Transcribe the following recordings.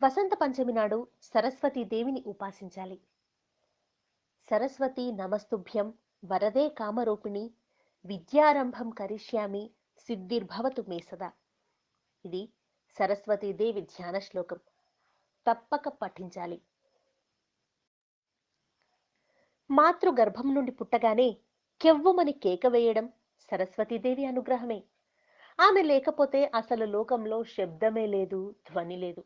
వసంత పంచమి నాడు సరస్వతీ దేవిని ఉపాసించాలి. సరస్వతి నమస్తుభ్యం వరదే కామరూపిణి విద్యారంభం కరిష్యామి సిద్ధిర్భవతు మే సదా. ఇది సరస్వతీదేవి ధ్యాన శ్లోకం. తప్పక పఠించాలి. మాతృగర్భం నుండి పుట్టగానే కెవ్వుమని కేక వేయడం సరస్వతీదేవి అనుగ్రహమే. ఆమె లేకపోతే అసలు లోకంలో శబ్దమే లేదు, ధ్వని లేదు.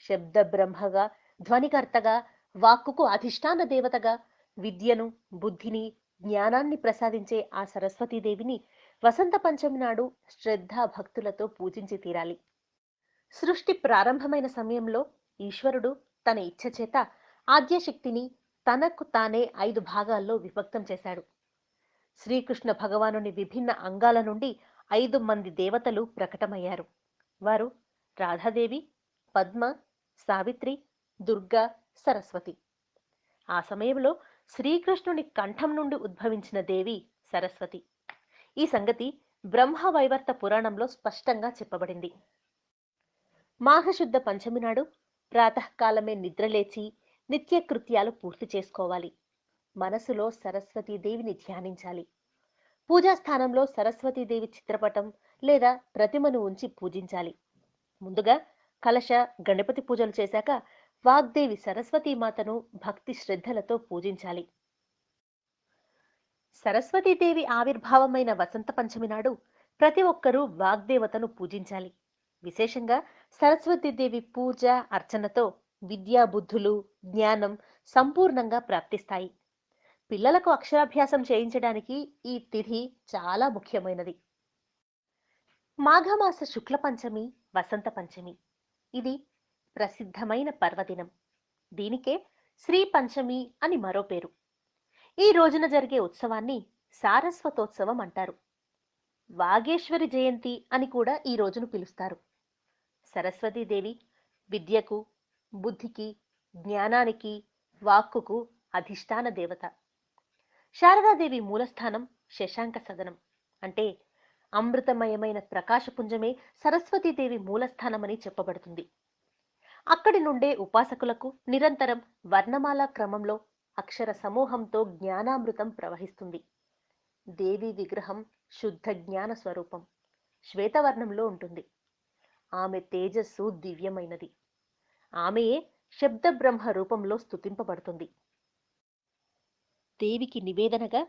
శబ్ద బ్రహ్మగా, ధ్వనికర్తగా, వాక్కుకు అధిష్టాన దేవతగా, విద్యను, బుద్ధిని, జ్ఞానాన్ని ప్రసాదించే ఆ సరస్వతీదేవిని వసంత పంచమి నాడు శ్రద్ధా భక్తులతో పూజించి తీరాలి. సృష్టి ప్రారంభమైన సమయంలో ఈశ్వరుడు తన ఇచ్ఛ చేత ఆద్యశక్తిని తనకు తానే 5 భాగాల్లో విభక్తం చేశాడు. శ్రీకృష్ణ భగవానుని విభిన్న అంగాల నుండి 5 మంది దేవతలు ప్రకటమయ్యారు. వారు రాధాదేవి, పద్మ, సావిత్రి, దుర్గా, సరస్వతి. ఆ సమయంలో శ్రీకృష్ణుని కంఠం నుండి ఉద్భవించిన దేవి సరస్వతి. ఈ సంగతి బ్రహ్మవైవర్త పురాణంలో స్పష్టంగా చెప్పబడింది. మాఘశుద్ధ పంచమి నాడు ప్రాతకాలమే నిద్రలేచి నిత్యకృత్యాలు పూర్తి చేసుకోవాలి. మనసులో సరస్వతీదేవిని ధ్యానించాలి. పూజాస్థానంలో సరస్వతీదేవి చిత్రపటం లేదా ప్రతిమను ఉంచి పూజించాలి. ముందుగా కలశ, గణపతి పూజలు చేశాక వాగ్దేవి సరస్వతీమాతను భక్తి శ్రద్ధలతో పూజించాలి. సరస్వతీదేవి ఆవిర్భావమైన వసంత పంచమి నాడు ప్రతి ఒక్కరూ వాగ్దేవతను పూజించాలి. విశేషంగా సరస్వతీదేవి పూజ, అర్చనతో విద్యా, బుద్ధులు, జ్ఞానం సంపూర్ణంగా ప్రాప్తిస్తాయి. పిల్లలకు అక్షరాభ్యాసం చేయించడానికి ఈ తిథి చాలా ముఖ్యమైనది. మాఘమాస శుక్ల పంచమి వసంత పంచమి. ఇది ప్రసిద్ధమైన పర్వదినం. దీనికే శ్రీ పంచమి అని మరో పేరు. ఈ రోజున జరిగే ఉత్సవాన్ని సారస్వతోత్సవం అంటారు. వాగేశ్వరి జయంతి అని కూడా ఈ రోజును పిలుస్తారు. సరస్వతీదేవి విద్యకు, బుద్ధికి, జ్ఞానానికి, వాక్కుకు అధిష్టాన దేవత. శారదాదేవి మూలస్థానం శశాంక సదనం, అంటే అమృతమయమైన ప్రకాశపుంజమే సరస్వతీదేవి మూలస్థానమని చెప్పబడుతుంది. అక్కడి నుండే ఉపాసకులకు నిరంతరం వర్ణమాల క్రమంలో అక్షర సమూహంతో జ్ఞానామృతం ప్రవహిస్తుంది. దేవి విగ్రహం శుద్ధ జ్ఞాన స్వరూపం, శ్వేతవర్ణంలో ఉంటుంది. ఆమె తేజస్సు దివ్యమైనది. ఆమెయే శబ్ద బ్రహ్మ రూపంలో స్తుతింపబడుతుంది. దేవికి నివేదనగా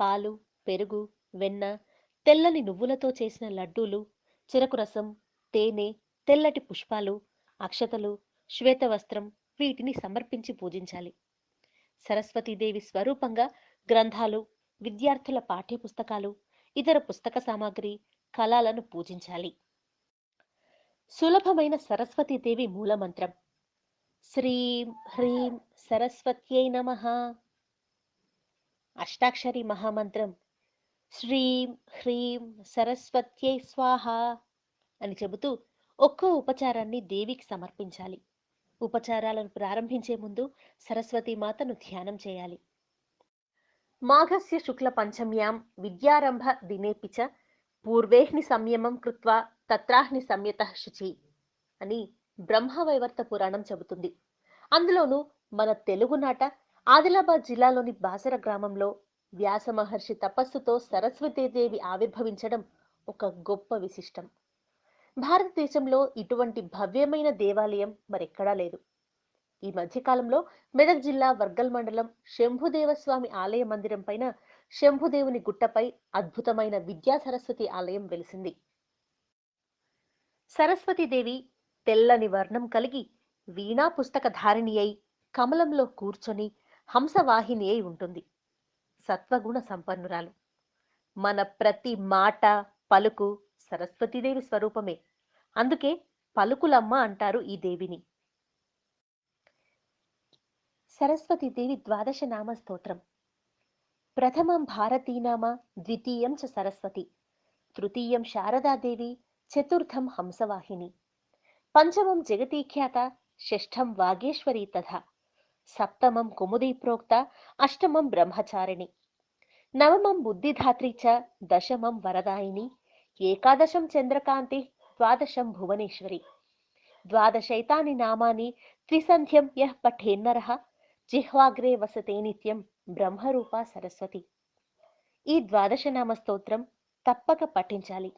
పాలు, పెరుగు, వెన్న, తెల్లని నువ్వులతో చేసిన లడ్డూలు, చెరకు రసం, తేనె, తెల్లటి పుష్పాలు, అక్షతలు, శ్వేతవస్త్రం వీటిని సమర్పించి పూజించాలి. సరస్వతీదేవి స్వరూపంగా గ్రంథాలు, విద్యార్థుల పాఠ్యపుస్తకాలు, ఇతర పుస్తక సామాగ్రి, కళాలను పూజించాలి. సులభమైన సరస్వతీదేవి మూలమంత్రం శ్రీం హ్రీం సరస్వత్యై నమః. అష్టాక్షరి మహామంత్రం శ్రీం హ్రీం సరస్వత్యై స్వాహ అని చెబుతూ ఒక్కో ఉపచారాన్ని దేవికి సమర్పించాలి. ఉపచారాలను ప్రారంభించే ముందు సరస్వతీమాతను ధ్యానం చేయాలి. మాఘస్య శుక్ల పంచమ్యాం విద్యారంభ దినేపి చ పూర్వేహ్ని సంయమం కృత్వా తత్రాహ్ని సంయతః శుచి అని బ్రహ్మవైవర్త పురాణం చెబుతుంది. అందులోనూ మన తెలుగునాట ఆదిలాబాద్ జిల్లాలోని బాసర గ్రామంలో వ్యాస మహర్షి తపస్సుతో సరస్వతీదేవి ఆవిర్భవించడం ఒక గొప్ప విశిష్టం. భారతదేశంలో ఇటువంటి భవ్యమైన దేవాలయం మరెక్కడా లేదు. ఈ మధ్యకాలంలో మెదక్ జిల్లా వర్గల్ మండలం శంభుదేవస్వామి ఆలయ మందిరం పైన శంభుదేవుని గుట్టపై అద్భుతమైన విద్యా సరస్వతి ఆలయం వెలిసింది. సరస్వతీదేవి తెల్లని వర్ణం కలిగి వీణా పుస్తక ధారిణి అయి కమలంలో కూర్చొని హంసవాహిని అయి ఉంటుంది. సత్వగుణ సంపన్నురాలు. మన ప్రతి మాట, పలుకు సరస్వతీదేవి స్వరూపమే. అందుకే పలుకులమ్మ అంటారు ఈ దేవిని. సరస్వతీదేవి ద్వాదశ నామ స్తోత్రం. ప్రథమం భారతీనామ, ద్వితీయం చ సరస్వతి, తృతీయం శారదాదేవి, చతుర్థం హంసవాహిని, పంచమం జగతీఖ్యాత, షష్ఠం వాగేశ్వరీ తథా, సప్తమం కుముదీ ప్రోక్త, అష్టమం బ్రహ్మచారిణి, నవమం బుద్ధిధాత్రి చ, దశమం వరదాయిని, ఏకాదశం చంద్రకాంతి, ద్వాదశం భువనేశ్వరి. ద్వాదశైతాని నామాని త్రిసంధ్యం యః పఠేన్నరః జిహ్వాగ్రే వసతే నిత్యం బ్రహ్మరూప సరస్వతి. ఈ ద్వాదశనామ స్తోత్రం తప్పక పఠించాలి.